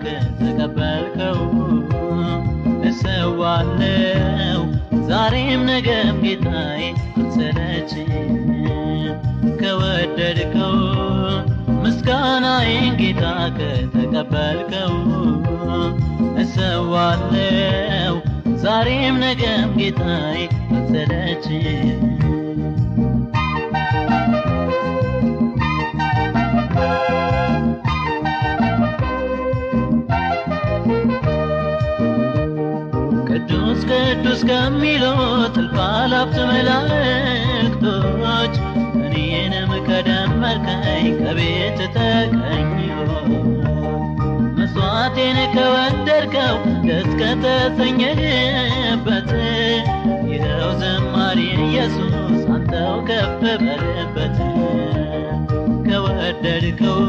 ከተቀበልከው እሰዋለሁ ዛሬም ነገም ጌታዬ አልሰለችም ከወደድከው ምስጋናዬን ጌታ ከተቀበልከው እሰዋለሁ ዛሬም ነገም ጌታዬ አልሰለችም ቅዱስ ቅዱስ ከሚሉት እልፍ አእላፋት መላእክቶች እኔንም ከደመርከኝ ከቤት ተቀኝዮ መስዋዕቴን ከወደድከው ደስ ከተሰኘህበት ይኸው ዘማሪ ኢየሱስ አንተው ከፍ በልበት ከወደድከው